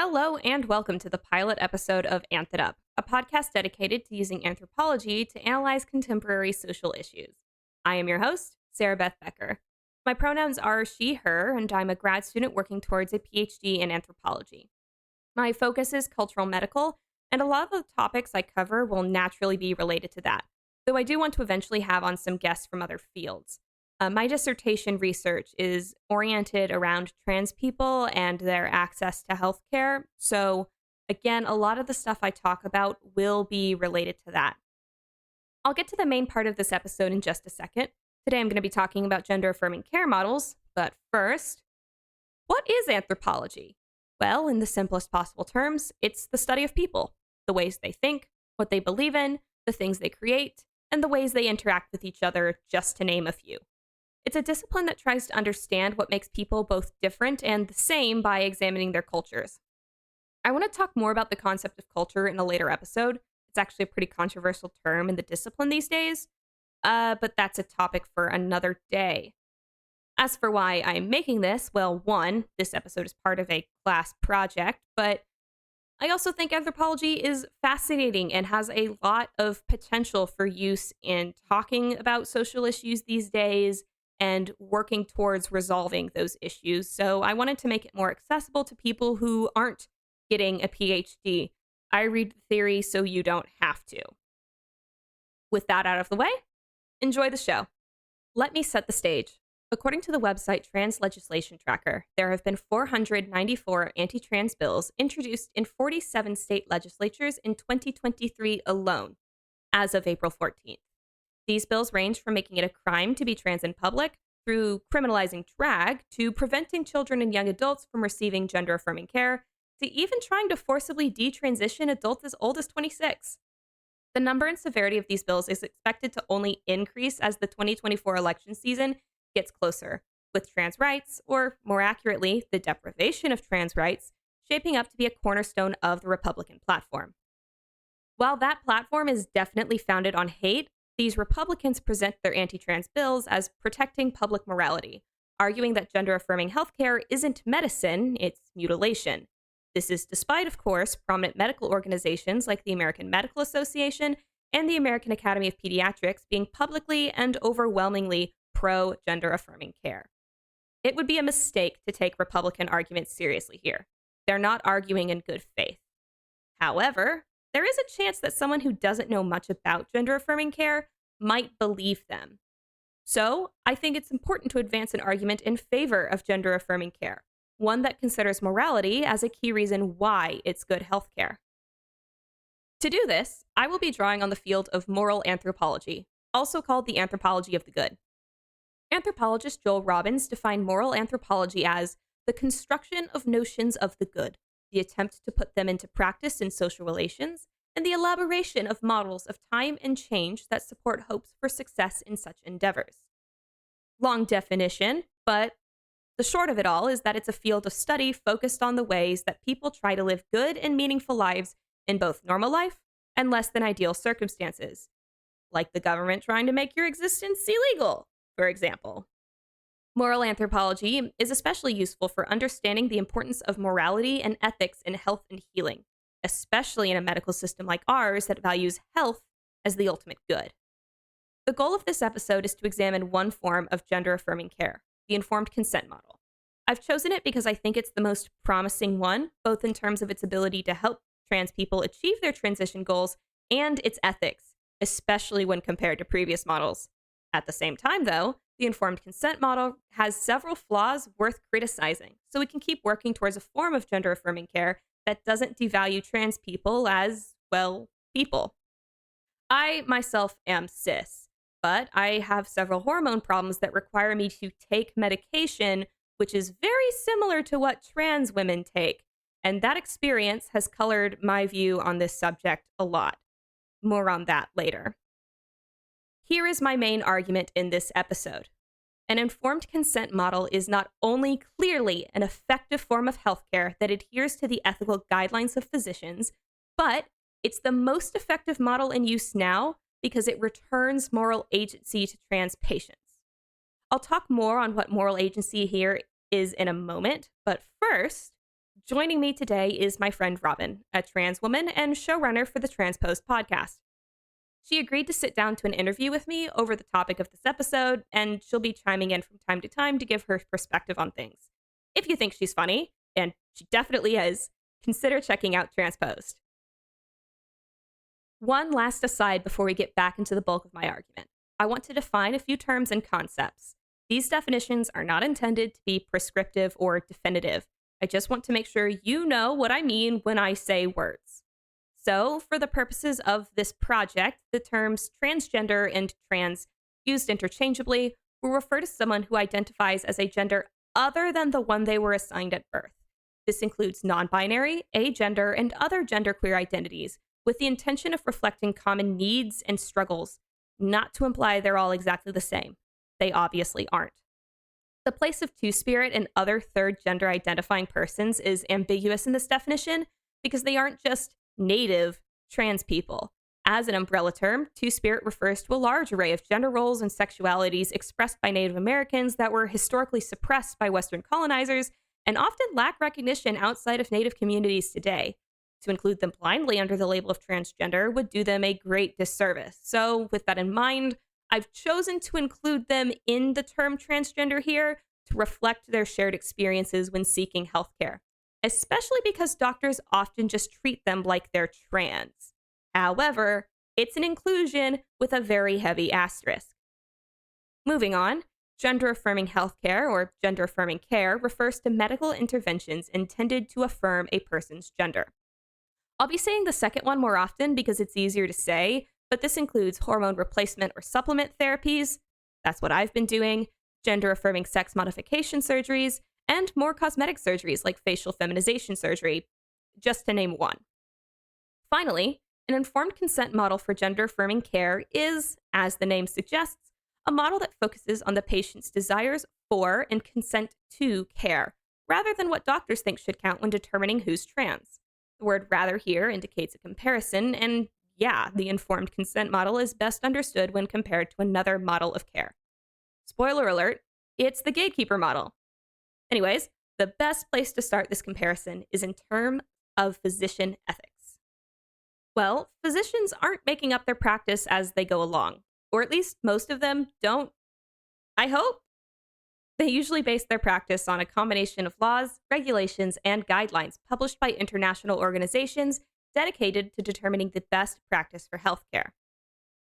Hello and welcome to the pilot episode of Anth, a podcast dedicated to using anthropology to analyze contemporary social issues. I am your host, Sarah Beth Becker. My pronouns are she, her, and I'm a grad student working towards a PhD in anthropology. My focus is cultural medical, and a lot of the topics I cover will naturally be related to that, though I do want to eventually have on some guests from other fields. My dissertation research is oriented around trans people and their access to healthcare. So, again, a lot of the stuff I talk about will be related to that. I'll get to the main part of this episode in just a second. Today, I'm going to be talking about gender affirming care models. But first, what is anthropology? Well, in the simplest possible terms, it's the study of people, the ways they think, what they believe in, the things they create, and the ways they interact with each other, just to name a few. It's a discipline that tries to understand what makes people both different and the same by examining their cultures. I want to talk more about the concept of culture in a later episode. It's actually a pretty controversial term in the discipline these days, but that's a topic for another day. As for why I'm making this, well, one, this episode is part of a class project, but I also think anthropology is fascinating and has a lot of potential for use in talking about social issues these days and working towards resolving those issues. So I wanted to make it more accessible to people who aren't getting a PhD. I read the theory so you don't have to. With that out of the way, enjoy the show. Let me set the stage. According to the website Trans Legislation Tracker, there have been 494 anti-trans bills introduced in 47 state legislatures in 2023 alone, as of April 14th. These bills range from making it a crime to be trans in public, through criminalizing drag, to preventing children and young adults from receiving gender-affirming care, to even trying to forcibly detransition adults as old as 26. The number and severity of these bills is expected to only increase as the 2024 election season gets closer, with trans rights, or more accurately, the deprivation of trans rights, shaping up to be a cornerstone of the Republican platform. While that platform is definitely founded on hate, these Republicans present their anti-trans bills as protecting public morality, arguing that gender-affirming healthcare isn't medicine, it's mutilation. This is despite, of course, prominent medical organizations like the American Medical Association and the American Academy of Pediatrics being publicly and overwhelmingly pro-gender-affirming care. It would be a mistake to take Republican arguments seriously here. They're not arguing in good faith. However, there is a chance that someone who doesn't know much about gender-affirming care might believe them. So, I think it's important to advance an argument in favor of gender-affirming care, one that considers morality as a key reason why it's good healthcare. To do this, I will be drawing on the field of moral anthropology, also called the anthropology of the good. Anthropologist Joel Robbins defined moral anthropology as the construction of notions of the good, the attempt to put them into practice in social relations, and the elaboration of models of time and change that support hopes for success in such endeavors. Long definition, but the short of it all is that it's a field of study focused on the ways that people try to live good and meaningful lives in both normal life and less than ideal circumstances, like the government trying to make your existence illegal, for example. Moral anthropology is especially useful for understanding the importance of morality and ethics in health and healing, especially in a medical system like ours that values health as the ultimate good. The goal of this episode is to examine one form of gender-affirming care, the informed consent model. I've chosen it because I think it's the most promising one, both in terms of its ability to help trans people achieve their transition goals and its ethics, especially when compared to previous models. At the same time, though, the informed consent model has several flaws worth criticizing, so we can keep working towards a form of gender-affirming care that doesn't devalue trans people as, well, people. I, myself, am cis, but I have several hormone problems that require me to take medication, which is very similar to what trans women take, and that experience has colored my view on this subject a lot. More on that later. Here is my main argument in this episode. An informed consent model is not only clearly an effective form of healthcare that adheres to the ethical guidelines of physicians, but it's the most effective model in use now because it returns moral agency to trans patients. I'll talk more on what moral agency here is in a moment, but first, Joining me today is my friend Robin, a trans woman and showrunner for the Transposed podcast. She agreed to sit down to an interview with me over the topic of this episode, and she'll be chiming in from time to time to give her perspective on things. If you think she's funny, and she definitely is, consider checking out Transposed. One last aside before we get back into the bulk of my argument. I want to define a few terms and concepts. These definitions are not intended to be prescriptive or definitive. I just want to make sure you know what I mean when I say words. So, for the purposes of this project, the terms transgender and trans, used interchangeably, will refer to someone who identifies as a gender other than the one they were assigned at birth. This includes non-binary, agender, and other genderqueer identities, with the intention of reflecting common needs and struggles, not to imply they're all exactly the same. They obviously aren't. The place of two-spirit and other third gender identifying persons is ambiguous in this definition because they aren't just native trans people. As an umbrella term, two-spirit refers to a large array of gender roles and sexualities expressed by Native Americans that were historically suppressed by Western colonizers and often lack recognition outside of Native communities today. To include them blindly under the label of transgender would do them a great disservice. So, with that in mind, I've chosen to include them in the term transgender here to reflect their shared experiences when seeking healthcare, especially because doctors often just treat them like they're trans. However, it's an inclusion with a very heavy asterisk. Moving on, gender-affirming healthcare or gender-affirming care refers to medical interventions intended to affirm a person's gender. I'll be saying the second one more often because it's easier to say, but this includes hormone replacement or supplement therapies, that's what I've been doing, gender-affirming sex modification surgeries, and more cosmetic surgeries like facial feminization surgery, just to name one. Finally, an informed consent model for gender-affirming care is, as the name suggests, a model that focuses on the patient's desires for and consent to care, rather than what doctors think should count when determining who's trans. The word rather here indicates a comparison, and yeah, the informed consent model is best understood when compared to another model of care. Spoiler alert, it's the gatekeeper model. Anyways, the best place to start this comparison is in terms of physician ethics. Well, physicians aren't making up their practice as they go along, or at least most of them don't. I hope. They usually base their practice on a combination of laws, regulations, and guidelines published by international organizations dedicated to determining the best practice for healthcare.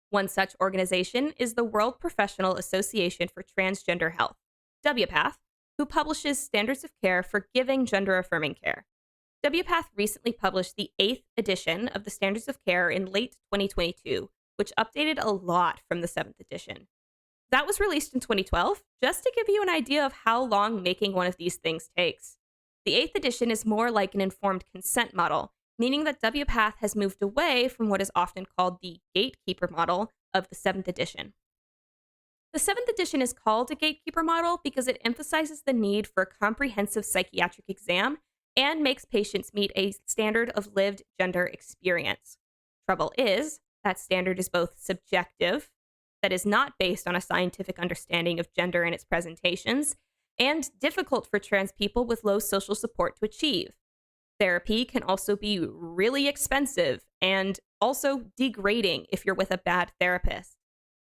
One such organization is the World Professional Association for Transgender Health, WPATH, who publishes standards of care for giving gender-affirming care. WPATH recently published the 8th edition of the Standards of Care in late 2022, which updated a lot from the 7th edition. That was released in 2012, just to give you an idea of how long making one of these things takes. The 8th edition is more like an informed consent model, meaning that WPATH has moved away from what is often called the gatekeeper model of the 7th edition. The 7th edition is called a gatekeeper model because it emphasizes the need for a comprehensive psychiatric exam and makes patients meet a standard of lived gender experience. Trouble is, that standard is both subjective, that is not based on a scientific understanding of gender and its presentations, and difficult for trans people with low social support to achieve. Therapy can also be really expensive and also degrading if you're with a bad therapist.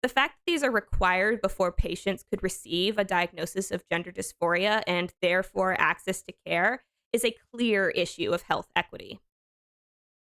The fact that these are required before patients could receive a diagnosis of gender dysphoria and therefore access to care is a clear issue of health equity.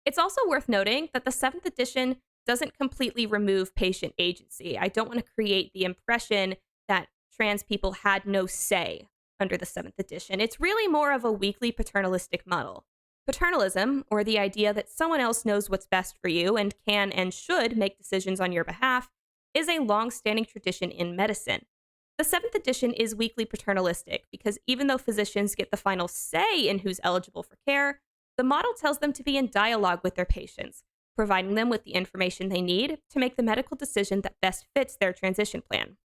It's also worth noting that the 7th edition doesn't completely remove patient agency. I don't want to create the impression that trans people had no say under the 7th edition. It's really more of a weakly paternalistic model. Paternalism, or the idea that someone else knows what's best for you and can and should make decisions on your behalf, is a long-standing tradition in medicine. The 7th edition is weakly paternalistic because even though physicians get the final say in who's eligible for care, the model tells them to be in dialogue with their patients, providing them with the information they need to make the medical decision that best fits their transition plan.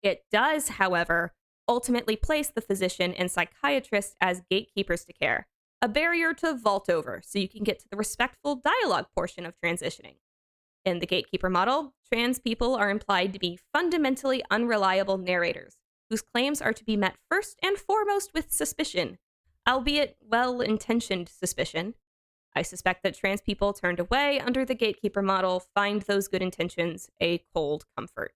It does, however, ultimately place the physician and psychiatrist as gatekeepers to care, a barrier to vault over so you can get to the respectful dialogue portion of transitioning. In the gatekeeper model, trans people are implied to be fundamentally unreliable narrators, whose claims are to be met first and foremost with suspicion, albeit well-intentioned suspicion. I suspect that trans people turned away under the gatekeeper model find those good intentions a cold comfort.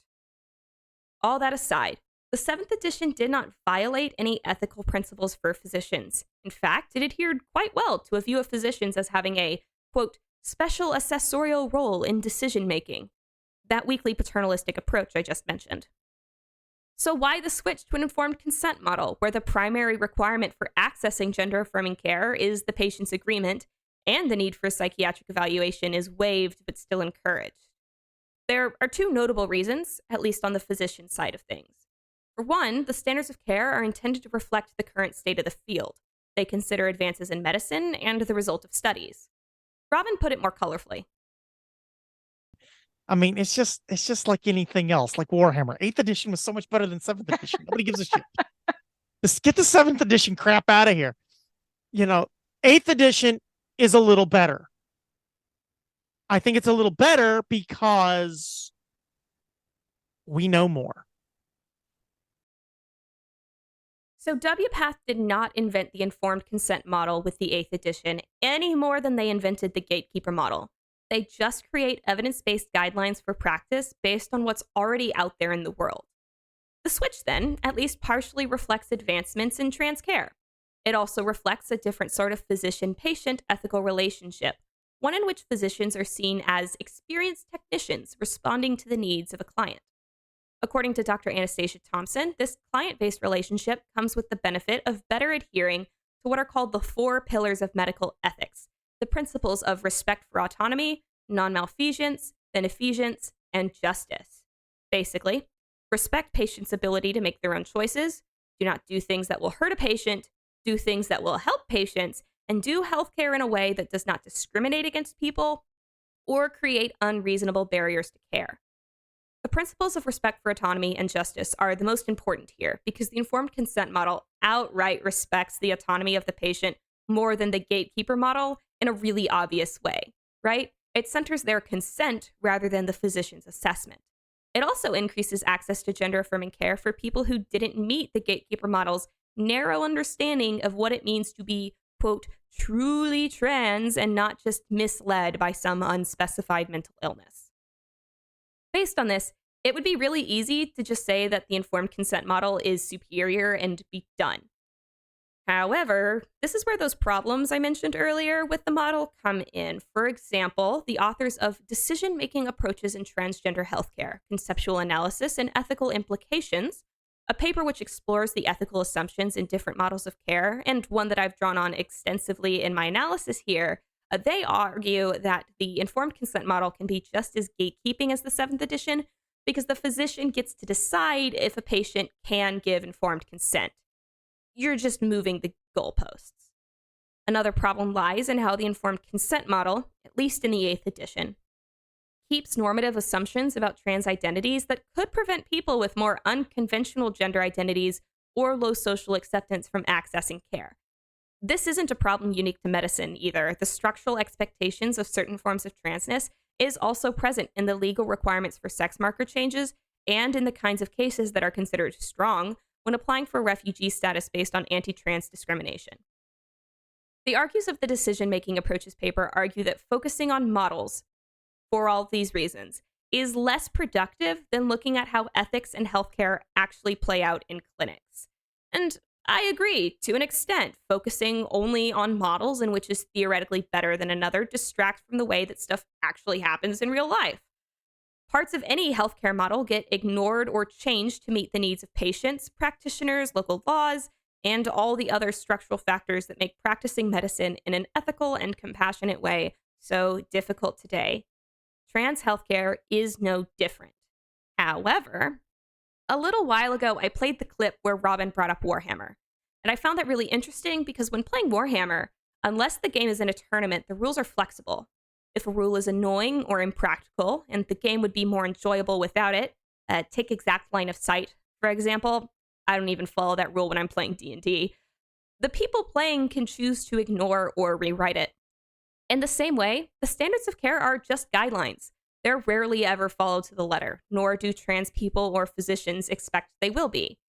All that aside, the 7th edition did not violate any ethical principles for physicians. In fact, it adhered quite well to a view of physicians as having a, quote, special assessorial role in decision-making, that weakly paternalistic approach I just mentioned. So why the switch to an informed consent model, where the primary requirement for accessing gender-affirming care is the patient's agreement, and the need for psychiatric evaluation is waived but still encouraged? There are 2 notable reasons, at least on the physician side of things. For one, the standards of care are intended to reflect the current state of the field. They consider advances in medicine and the result of studies. Robin put it more colorfully. I mean, it's just like anything else, like Warhammer. 8th edition was so much better than 7th edition. Nobody gives a shit. Just get the 7th edition crap out of here. 8th edition is a little better. I think it's a little better because we know more. So WPATH did not invent the informed consent model with the 8th edition any more than they invented the gatekeeper model. They just create evidence-based guidelines for practice based on what's already out there in the world. The switch, then, at least partially reflects advancements in trans care. It also reflects a different sort of physician-patient ethical relationship, one in which physicians are seen as experienced technicians responding to the needs of a client. According to Dr. Anastasia Thompson, this client-based relationship comes with the benefit of better adhering to what are called the 4 pillars of medical ethics, the principles of respect for autonomy, non-malfeasance, beneficence, and justice. Basically, respect patients' ability to make their own choices, do not do things that will hurt a patient, do things that will help patients, and do healthcare in a way that does not discriminate against people or create unreasonable barriers to care. The principles of respect for autonomy and justice are the most important here because the informed consent model outright respects the autonomy of the patient more than the gatekeeper model in a really obvious way, right? It centers their consent rather than the physician's assessment. It also increases access to gender-affirming care for people who didn't meet the gatekeeper model's narrow understanding of what it means to be, quote, truly trans and not just misled by some unspecified mental illness. Based on this, it would be really easy to just say that the informed consent model is superior and be done. However, this is where those problems I mentioned earlier with the model come in. For example, the authors of Decision-Making Approaches in Transgender Healthcare, Conceptual Analysis and Ethical Implications, a paper which explores the ethical assumptions in different models of care, and one that I've drawn on extensively in my analysis here, they argue that the informed consent model can be just as gatekeeping as the 7th edition because the physician gets to decide if a patient can give informed consent. You're just moving the goalposts. Another problem lies in how the informed consent model, at least in the 8th edition, keeps normative assumptions about trans identities that could prevent people with more unconventional gender identities or low social acceptance from accessing care. This isn't a problem unique to medicine either. The structural expectations of certain forms of transness is also present in the legal requirements for sex marker changes and in the kinds of cases that are considered strong when applying for refugee status based on anti-trans discrimination. The argues of the Decision-Making Approaches paper argue that focusing on models, for all of these reasons, is less productive than looking at how ethics and healthcare actually play out in clinics. And I agree, to an extent. Focusing only on models in which is theoretically better than another distracts from the way that stuff actually happens in real life. Parts of any healthcare model get ignored or changed to meet the needs of patients, practitioners, local laws, and all the other structural factors that make practicing medicine in an ethical and compassionate way so difficult today. Trans healthcare is no different. However, a little while ago, I played the clip where Robin brought up Warhammer, and I found that really interesting because when playing Warhammer, unless the game is in a tournament, the rules are flexible. If a rule is annoying or impractical, and the game would be more enjoyable without it, take exact line of sight, for example. I don't even follow that rule when I'm playing D&D. The people playing can choose to ignore or rewrite it. In the same way, the standards of care are just guidelines. They're rarely ever followed to the letter, nor do trans people or physicians expect they will be.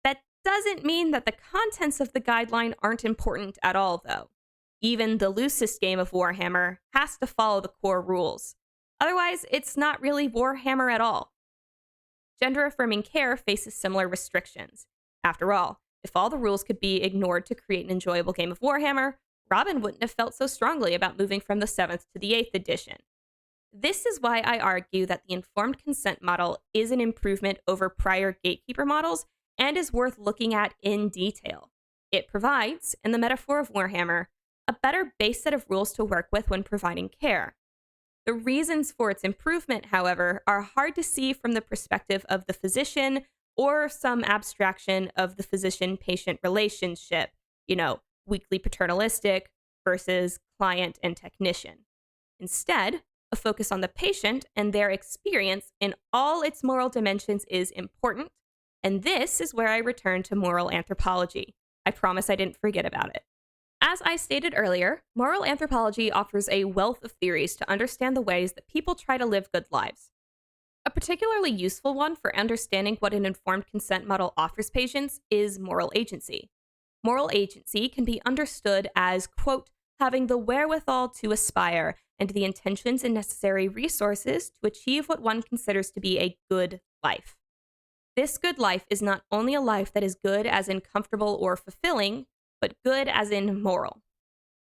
That Doesn't mean that the contents of the guideline aren't important at all, though. Even the loosest game of Warhammer has to follow the core rules. Otherwise, it's not really Warhammer at all. Gender affirming care faces similar restrictions. After all, if all the rules could be ignored to create an enjoyable game of Warhammer, Robin wouldn't have felt so strongly about moving from the 7th to the 8th edition. This is why I argue that the informed consent model is an improvement over prior gatekeeper models and is worth looking at in detail. It provides, in the metaphor of Warhammer, a better base set of rules to work with when providing care. The reasons for its improvement, however, are hard to see from the perspective of the physician or some abstraction of the physician-patient relationship, weakly paternalistic versus client and technician. Instead, a focus on the patient and their experience in all its moral dimensions is important, and this is where I return to moral anthropology. I promise I didn't forget about it. As I stated earlier, moral anthropology offers a wealth of theories to understand the ways that people try to live good lives. A particularly useful one for understanding what an informed consent model offers patients is moral agency. Moral agency can be understood as, quote, having the wherewithal to aspire and the intentions and necessary resources to achieve what one considers to be a good life. This good life is not only a life that is good as in comfortable or fulfilling, but good as in moral.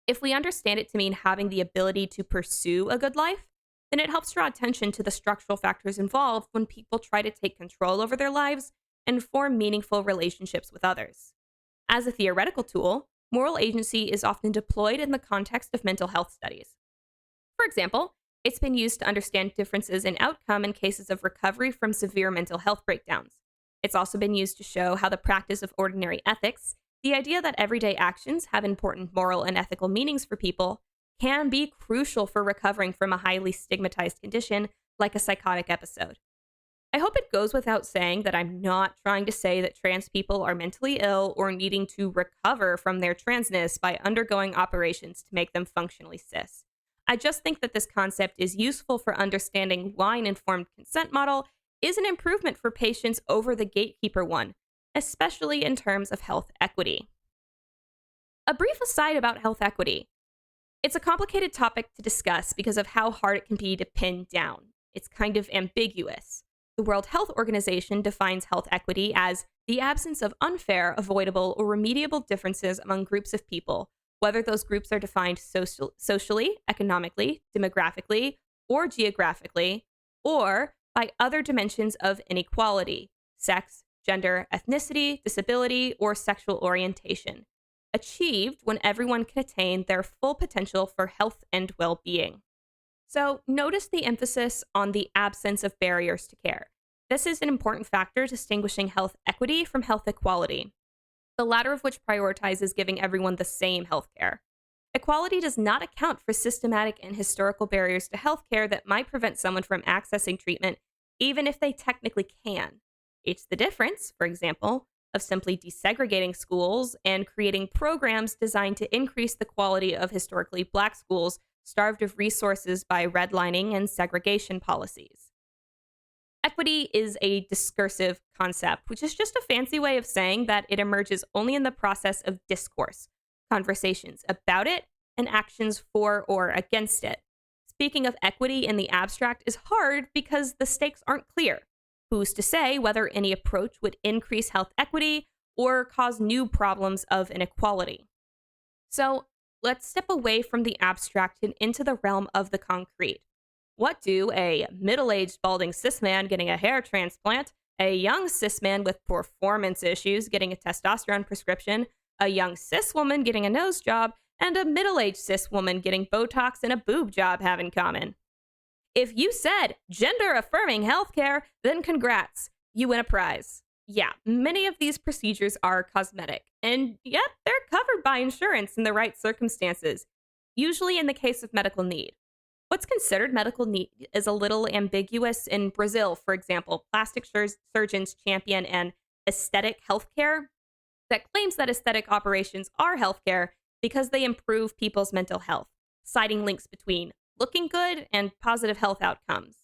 If we understand it to mean having the ability to pursue a good life, then it helps draw attention to the structural factors involved when people try to take control over their lives and form meaningful relationships with others. As a theoretical tool, moral agency is often deployed in the context of mental health studies. For example, it's been used to understand differences in outcome in cases of recovery from severe mental health breakdowns. It's also been used to show how the practice of ordinary ethics, the idea that everyday actions have important moral and ethical meanings for people, can be crucial for recovering from a highly stigmatized condition like a psychotic episode. I hope it goes without saying that I'm not trying to say that trans people are mentally ill or needing to recover from their transness by undergoing operations to make them functionally cis. I just think that this concept is useful for understanding why an informed consent model is an improvement for patients over the gatekeeper one, especially in terms of health equity. A brief aside about health equity. It's a complicated topic to discuss because of how hard it can be to pin down. It's kind of ambiguous. The World Health Organization defines health equity as the absence of unfair, avoidable, or remediable differences among groups of people, whether those groups are defined socially, economically, demographically, or geographically, or by other dimensions of inequality, sex, gender, ethnicity, disability, or sexual orientation, achieved when everyone can attain their full potential for health and well-being. So notice the emphasis on the absence of barriers to care. This is an important factor distinguishing health equity from health equality, the latter of which prioritizes giving everyone the same health care. Equality does not account for systematic and historical barriers to healthcare that might prevent someone from accessing treatment, even if they technically can. It's the difference, for example, of simply desegregating schools and creating programs designed to increase the quality of historically Black schools starved of resources by redlining and segregation policies. Equity is a discursive concept, which is just a fancy way of saying that it emerges only in the process of discourse, conversations about it, and actions for or against it. Speaking of equity in the abstract is hard because the stakes aren't clear. Who's to say whether any approach would increase health equity or cause new problems of inequality? So let's step away from the abstract and into the realm of the concrete. What do a middle-aged balding cis man getting a hair transplant, a young cis man with performance issues getting a testosterone prescription, a young cis woman getting a nose job, and a middle-aged cis woman getting Botox and a boob job have in common? If you said gender-affirming healthcare, then congrats, you win a prize. Yeah, many of these procedures are cosmetic, and yet they're covered by insurance in the right circumstances, usually in the case of medical need. What's considered medical need is a little ambiguous. In Brazil, for example, plastic surgeons champion an aesthetic healthcare that claims that aesthetic operations are healthcare because they improve people's mental health, citing links between looking good and positive health outcomes.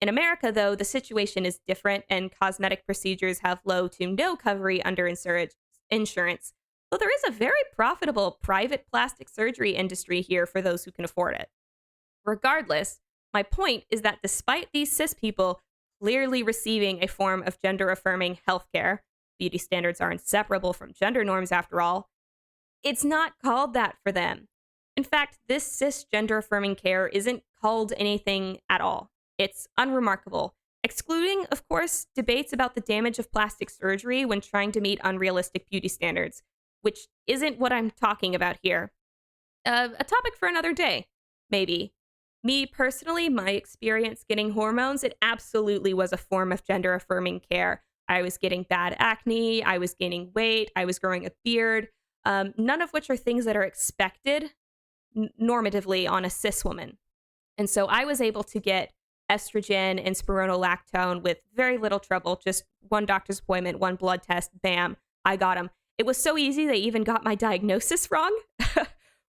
In America, though, the situation is different, and cosmetic procedures have low to no coverage under insurance, though there is a very profitable private plastic surgery industry here for those who can afford it. Regardless, my point is that despite these cis people clearly receiving a form of gender-affirming healthcare, beauty standards are inseparable from gender norms after all, it's not called that for them. In fact, this cisgender-affirming care isn't called anything at all. It's unremarkable, excluding, of course, debates about the damage of plastic surgery when trying to meet unrealistic beauty standards, which isn't what I'm talking about here. A topic for another day, maybe. Me personally, my experience getting hormones, it absolutely was a form of gender-affirming care. I was getting bad acne, I was gaining weight, I was growing a beard, none of which are things that are expected normatively on a cis woman. And so I was able to get estrogen and spironolactone with very little trouble, just one doctor's appointment, one blood test, bam, I got them. It was so easy, they even got my diagnosis wrong,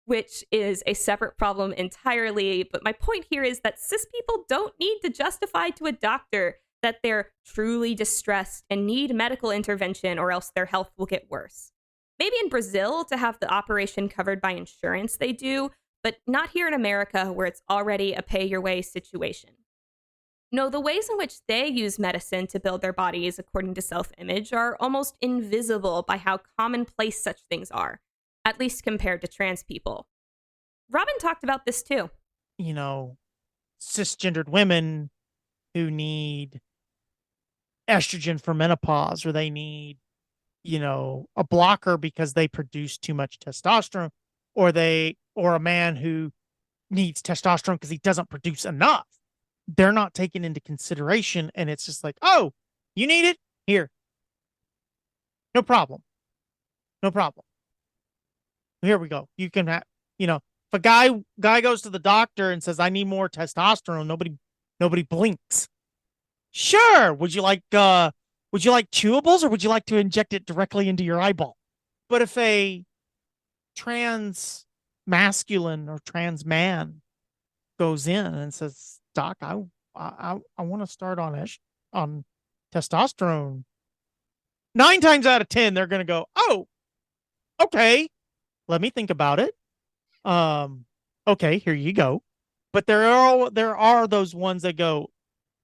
which is a separate problem entirely. But my point here is that cis people don't need to justify to a doctor that they're truly distressed and need medical intervention or else their health will get worse. Maybe in Brazil to have the operation covered by insurance they do, but not here in America where it's already a pay-your-way situation. No, the ways in which they use medicine to build their bodies according to self-image are almost invisible by how commonplace such things are, at least compared to trans people. Robin talked about this too. Cisgendered women who need estrogen for menopause, or they need, a blocker because they produce too much testosterone, or a man who needs testosterone because he doesn't produce enough. They're not taken into consideration, and it's just like, oh, you need it? Here. No problem. No problem. Here we go. You can have, if a guy goes to the doctor and says, I need more testosterone, nobody blinks. Sure. Would you like chewables, or would you like to inject it directly into your eyeball? But if a trans masculine or trans man goes in and says, Doc, I want to start on testosterone, 9 times out of 10 they're going to go, oh, okay, let me think about it. Okay, here you go. But there are those ones that go,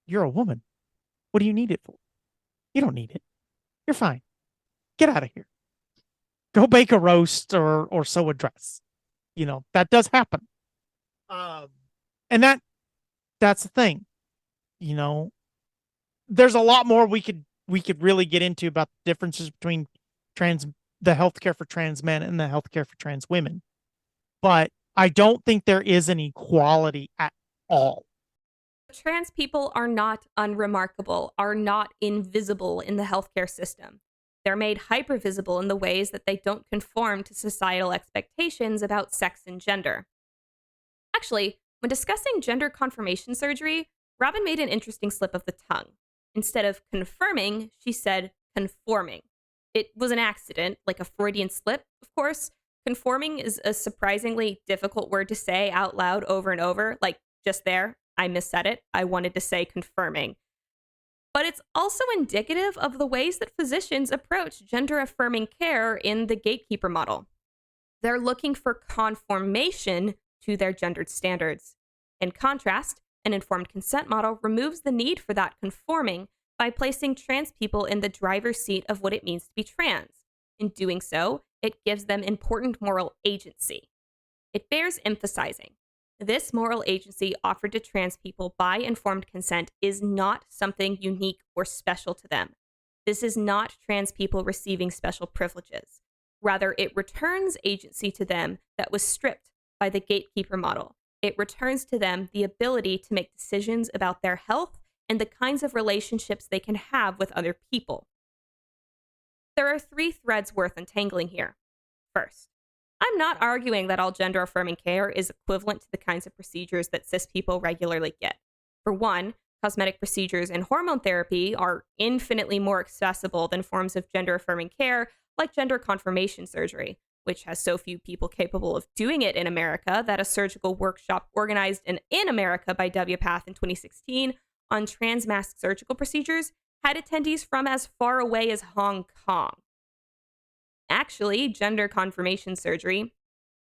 you're a woman. What do you need it for? You don't need it. You're fine. Get out of here. Go bake a roast or sew a dress. That does happen. And that's the thing. There's a lot more we could really get into about the differences between the healthcare for trans men and the healthcare for trans women. But I don't think there is an equality at all. Trans people are not unremarkable, are not invisible in the healthcare system. They're made hypervisible in the ways that they don't conform to societal expectations about sex and gender. Actually, when discussing gender confirmation surgery, Robin made an interesting slip of the tongue. Instead of confirming, she said conforming. It was an accident, like a Freudian slip, of course. Conforming is a surprisingly difficult word to say out loud over and over, like just there. I missaid it. I wanted to say confirming. But it's also indicative of the ways that physicians approach gender-affirming care in the gatekeeper model. They're looking for conformation to their gendered standards. In contrast, an informed consent model removes the need for that conforming by placing trans people in the driver's seat of what it means to be trans. In doing so, it gives them important moral agency. It bears emphasizing. This moral agency offered to trans people by informed consent is not something unique or special to them. This is not trans people receiving special privileges. Rather, it returns agency to them that was stripped by the gatekeeper model. It returns to them the ability to make decisions about their health and the kinds of relationships they can have with other people. There are 3 threads worth untangling here. First, I'm not arguing that all gender-affirming care is equivalent to the kinds of procedures that cis people regularly get. For one, cosmetic procedures and hormone therapy are infinitely more accessible than forms of gender-affirming care like gender confirmation surgery, which has so few people capable of doing it in America that a surgical workshop organized in America by WPATH in 2016 on transmask surgical procedures had attendees from as far away as Hong Kong. Actually, gender confirmation surgery,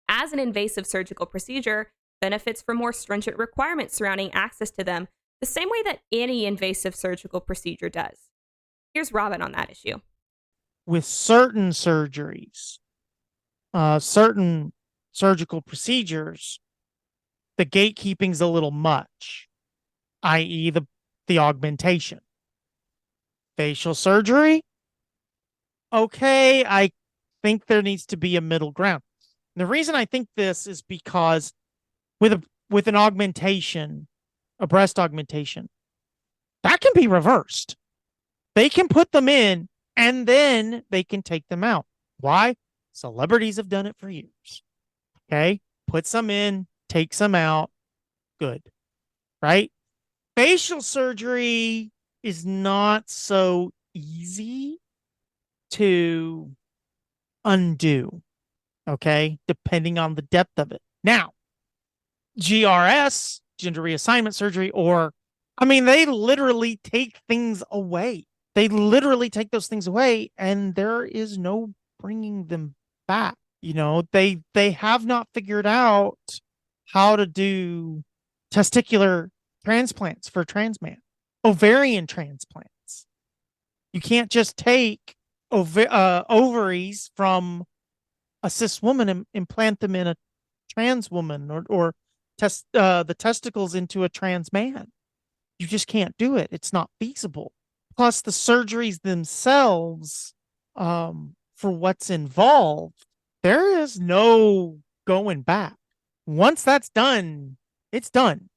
as an invasive surgical procedure, benefits from more stringent requirements surrounding access to them, the same way that any invasive surgical procedure does. Here's Robin on that issue. With certain surgeries, certain surgical procedures, the gatekeeping's a little much, i.e., the augmentation. Facial surgery, okay, I think there needs to be a middle ground. And the reason I think this is because with an augmentation, a breast augmentation, that can be reversed. They can put them in and then they can take them out. Why? Celebrities have done it for years. Okay, put some in, take some out, good, right? Facial surgery is not so easy to undo, okay, depending on the depth of it. Now, GRS, gender reassignment surgery, they literally take things away. They literally take those things away, and there is no bringing them back. They have not figured out how to do testicular transplants for trans man, ovarian transplants. You can't just take ovaries from a cis woman and implant them in a trans woman, or test the testicles into a trans man. You just can't do it. It's not feasible. Plus, the surgeries themselves, for what's involved, there is no going back. Once that's done, it's done.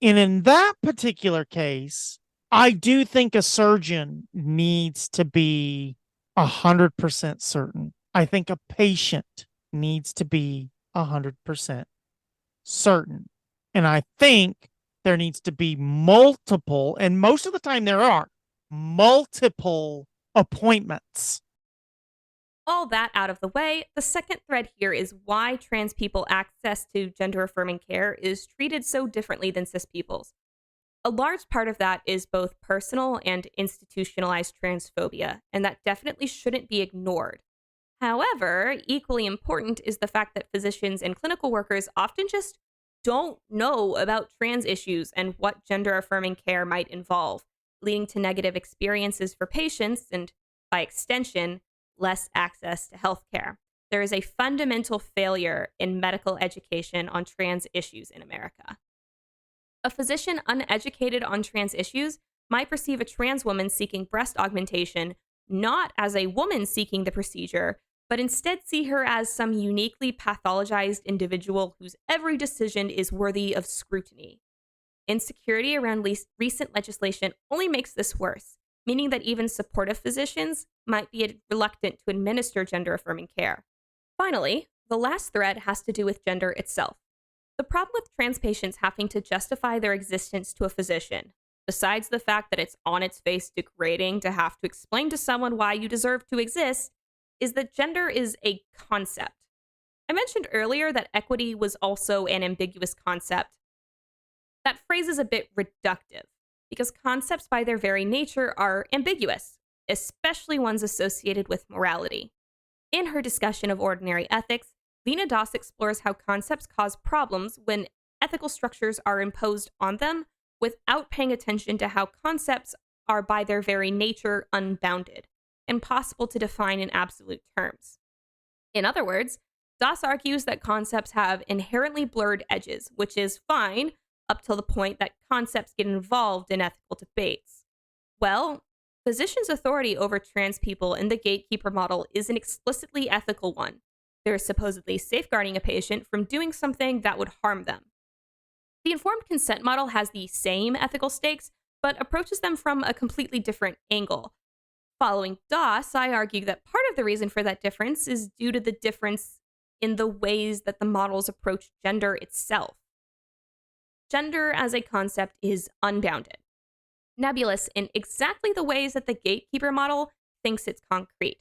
And in that particular case, I do think a surgeon needs to be 100% certain. I think a patient needs to be 100% certain. And I think there needs to be multiple, and most of the time there are multiple appointments. All that out of the way, the second thread here is why trans people access to gender-affirming care is treated so differently than cis people's. A large part of that is both personal and institutionalized transphobia, and that definitely shouldn't be ignored. However, equally important is the fact that physicians and clinical workers often just don't know about trans issues and what gender-affirming care might involve, leading to negative experiences for patients and, by extension, less access to healthcare. There is a fundamental failure in medical education on trans issues in America. A physician uneducated on trans issues might perceive a trans woman seeking breast augmentation not as a woman seeking the procedure, but instead see her as some uniquely pathologized individual whose every decision is worthy of scrutiny. Insecurity around recent legislation only makes this worse, meaning that even supportive physicians might be reluctant to administer gender-affirming care. Finally, the last thread has to do with gender itself. The problem with trans patients having to justify their existence to a physician, besides the fact that it's on its face degrading to have to explain to someone why you deserve to exist, is that gender is a concept. I mentioned earlier that equity was also an ambiguous concept. That phrase is a bit reductive, because concepts by their very nature are ambiguous, especially ones associated with morality. In her discussion of ordinary ethics, Veena Das explores how concepts cause problems when ethical structures are imposed on them without paying attention to how concepts are by their very nature unbounded, impossible to define in absolute terms. In other words, Das argues that concepts have inherently blurred edges, which is fine up till the point that concepts get involved in ethical debates. Well, physicians' authority over trans people in the gatekeeper model is an explicitly ethical one. They're supposedly safeguarding a patient from doing something that would harm them. The informed consent model has the same ethical stakes, but approaches them from a completely different angle. Following Das, I argue that part of the reason for that difference is due to the difference in the ways that the models approach gender itself. Gender as a concept is unbounded, nebulous in exactly the ways that the gatekeeper model thinks it's concrete.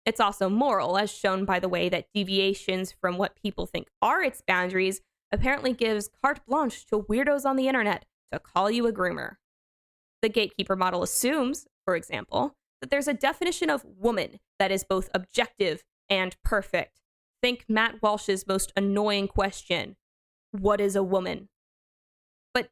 It's also moral, as shown by the way that deviations from what people think are its boundaries apparently gives carte blanche to weirdos on the internet to call you a groomer. The gatekeeper model assumes, for example, that there's a definition of woman that is both objective and perfect. Think Matt Walsh's most annoying question: what is a woman? But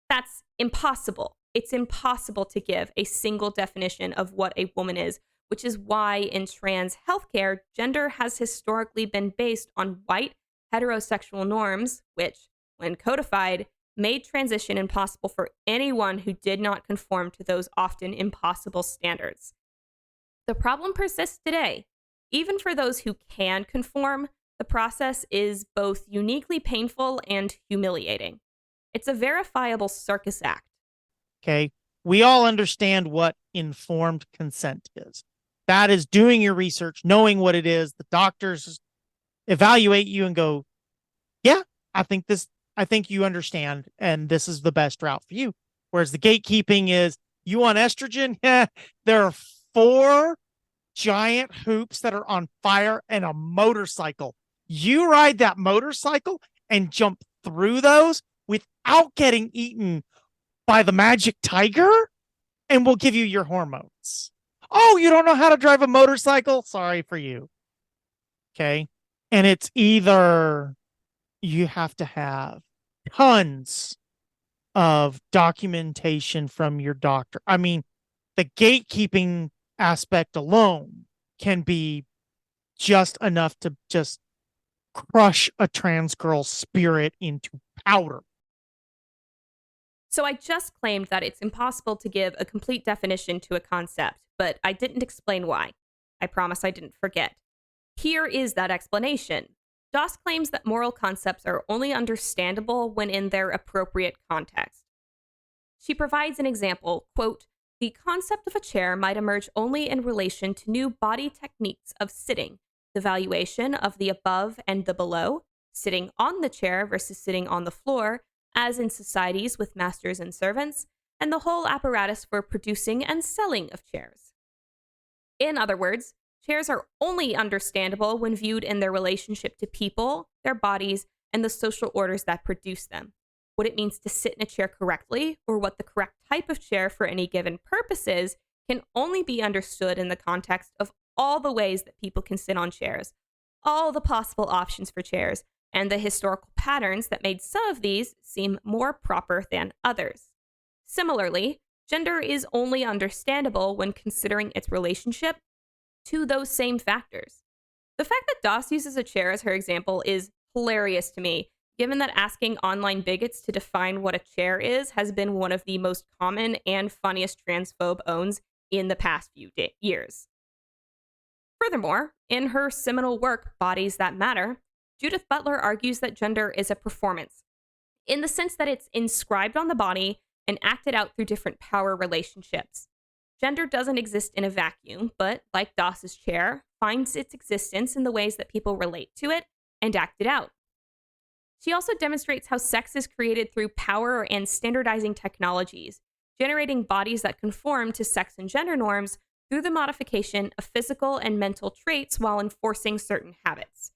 that's impossible. It's impossible to give a single definition of what a woman is, which is why in trans healthcare, gender has historically been based on white heterosexual norms, which, when codified, made transition impossible for anyone who did not conform to those often impossible standards. The problem persists today. Even for those who can conform, the process is both uniquely painful and humiliating. It's a verifiable circus act. Okay. We all understand what informed consent is. That is doing your research, knowing what it is. The doctors evaluate you and go, yeah, I think you understand, and this is the best route for you. Whereas the gatekeeping is, you want estrogen? Yeah, there are 4 giant hoops that are on fire and a motorcycle. You ride that motorcycle and jump through those without getting eaten by the magic tiger, and we'll give you your hormones. Oh, you don't know how to drive a motorcycle? Sorry for you. Okay. And it's either you have to have tons of documentation from your doctor. I mean, the gatekeeping aspect alone can be just enough to just crush a trans girl's spirit into powder. So I just claimed that it's impossible to give a complete definition to a concept, but I didn't explain why. I promise I didn't forget. Here is that explanation. Doss claims that moral concepts are only understandable when in their appropriate context. She provides an example, quote, "The concept of a chair might emerge only in relation to new body techniques of sitting, the valuation of the above and the below, sitting on the chair versus sitting on the floor, as in societies with masters and servants, and the whole apparatus for producing and selling of chairs." In other words, chairs are only understandable when viewed in their relationship to people, their bodies, and the social orders that produce them. What it means to sit in a chair correctly, or what the correct type of chair for any given purpose is, can only be understood in the context of all the ways that people can sit on chairs, all the possible options for chairs, and the historical patterns that made some of these seem more proper than others. Similarly, gender is only understandable when considering its relationship to those same factors. The fact that Doss uses a chair as her example is hilarious to me, given that asking online bigots to define what a chair is has been one of the most common and funniest transphobe owns in the past few years. Furthermore, in her seminal work, Bodies That Matter, Judith Butler argues that gender is a performance, in the sense that it's inscribed on the body and acted out through different power relationships. Gender doesn't exist in a vacuum, but, like Doss's chair, finds its existence in the ways that people relate to it and act it out. She also demonstrates how sex is created through power and standardizing technologies, generating bodies that conform to sex and gender norms through the modification of physical and mental traits while enforcing certain habits.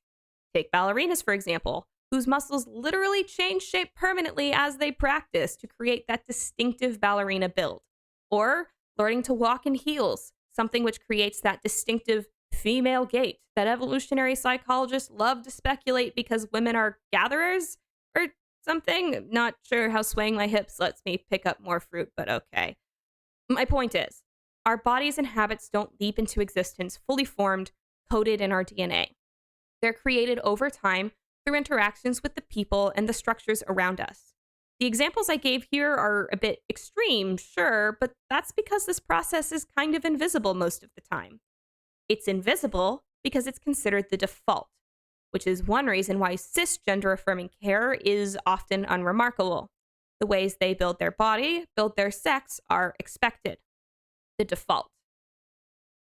Take ballerinas, for example, whose muscles literally change shape permanently as they practice to create that distinctive ballerina build. Or learning to walk in heels, something which creates that distinctive female gait that evolutionary psychologists love to speculate because women are gatherers or something. Not sure how swaying my hips lets me pick up more fruit, but okay. My point is, our bodies and habits don't leap into existence fully formed, coded in our DNA. They're created over time through interactions with the people and the structures around us. The examples I gave here are a bit extreme, sure, but that's because this process is kind of invisible most of the time. It's invisible because it's considered the default, which is one reason why cisgender affirming care is often unremarkable. The ways they build their body, build their sex, are expected. The default.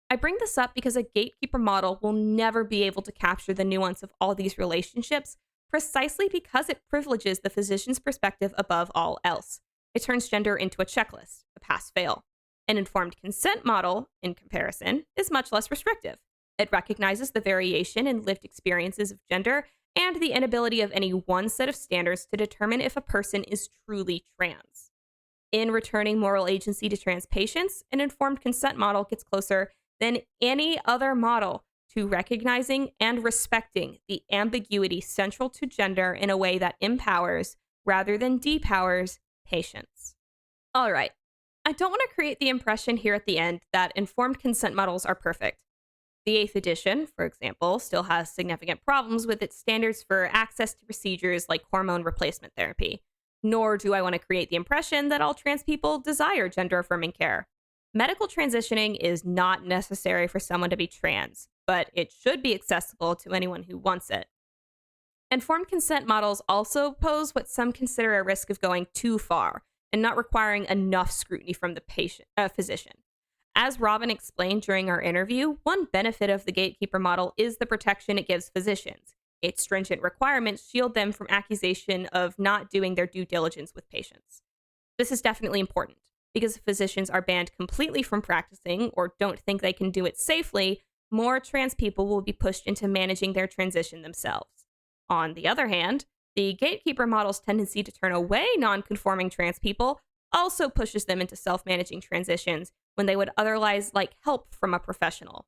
I bring this up because a gatekeeper model will never be able to capture the nuance of all these relationships precisely because it privileges the physician's perspective above all else. It turns gender into a checklist, a pass-fail. An informed consent model, in comparison, is much less restrictive. It recognizes the variation in lived experiences of gender and the inability of any one set of standards to determine if a person is truly trans. In returning moral agency to trans patients, an informed consent model gets closer than any other model to recognizing and respecting the ambiguity central to gender in a way that empowers rather than depowers patients. All right, I don't want to create the impression here at the end that informed consent models are perfect. The 8th edition, for example, still has significant problems with its standards for access to procedures like hormone replacement therapy. Nor do I want to create the impression that all trans people desire gender affirming care. Medical transitioning is not necessary for someone to be trans, but it should be accessible to anyone who wants it. Informed consent models also pose what some consider a risk of going too far and not requiring enough scrutiny from the physician. As Robin explained during our interview, one benefit of the gatekeeper model is the protection it gives physicians. Its stringent requirements shield them from accusation of not doing their due diligence with patients. This is definitely important, because if physicians are banned completely from practicing or don't think they can do it safely, more trans people will be pushed into managing their transition themselves. On the other hand, the gatekeeper model's tendency to turn away non-conforming trans people also pushes them into self-managing transitions when they would otherwise like help from a professional.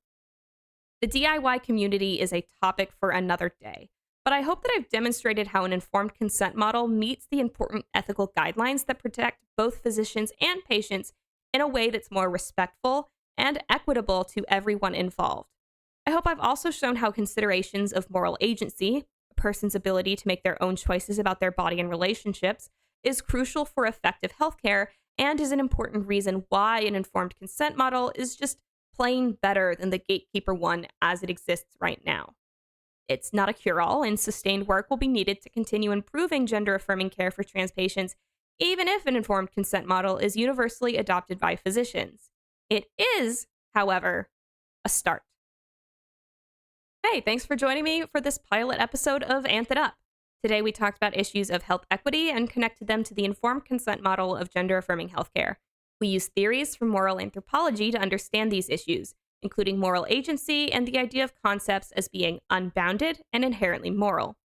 The DIY community is a topic for another day, but I hope that I've demonstrated how an informed consent model meets the important ethical guidelines that protect both physicians and patients in a way that's more respectful and equitable to everyone involved. I hope I've also shown how considerations of moral agency, a person's ability to make their own choices about their body and relationships, is crucial for effective healthcare and is an important reason why an informed consent model is just plain better than the gatekeeper one as it exists right now. It's not a cure-all, and sustained work will be needed to continue improving gender-affirming care for trans patients, even if an informed consent model is universally adopted by physicians. It is, however, a start. Hey, thanks for joining me for this pilot episode of Anth It Up. Today we talked about issues of health equity and connected them to the informed consent model of gender-affirming healthcare. We use theories from moral anthropology to understand these issues, including moral agency and the idea of concepts as being unbounded and inherently moral.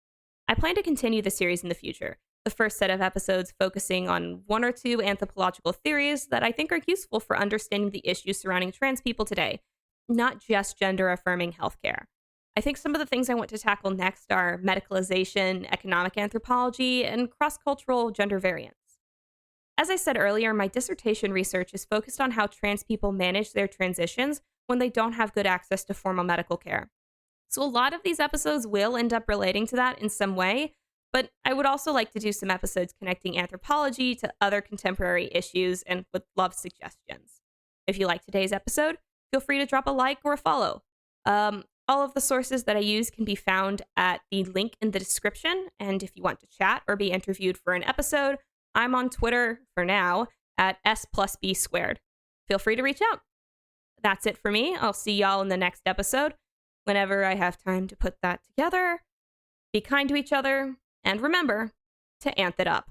I plan to continue the series in the future, the first set of episodes focusing on one or two anthropological theories that I think are useful for understanding the issues surrounding trans people today, not just gender-affirming healthcare. I think some of the things I want to tackle next are medicalization, economic anthropology, and cross-cultural gender variance. As I said earlier, my dissertation research is focused on how trans people manage their transitions when they don't have good access to formal medical care. So a lot of these episodes will end up relating to that in some way, but I would also like to do some episodes connecting anthropology to other contemporary issues and would love suggestions. If you like today's episode, feel free to drop a like or a follow. All of the sources that I use can be found at the link in the description, and if you want to chat or be interviewed for an episode, I'm on Twitter, for now, at S+B². Feel free to reach out. That's it for me. I'll see y'all in the next episode, whenever I have time to put that together. Be kind to each other, and remember to Anth It Up.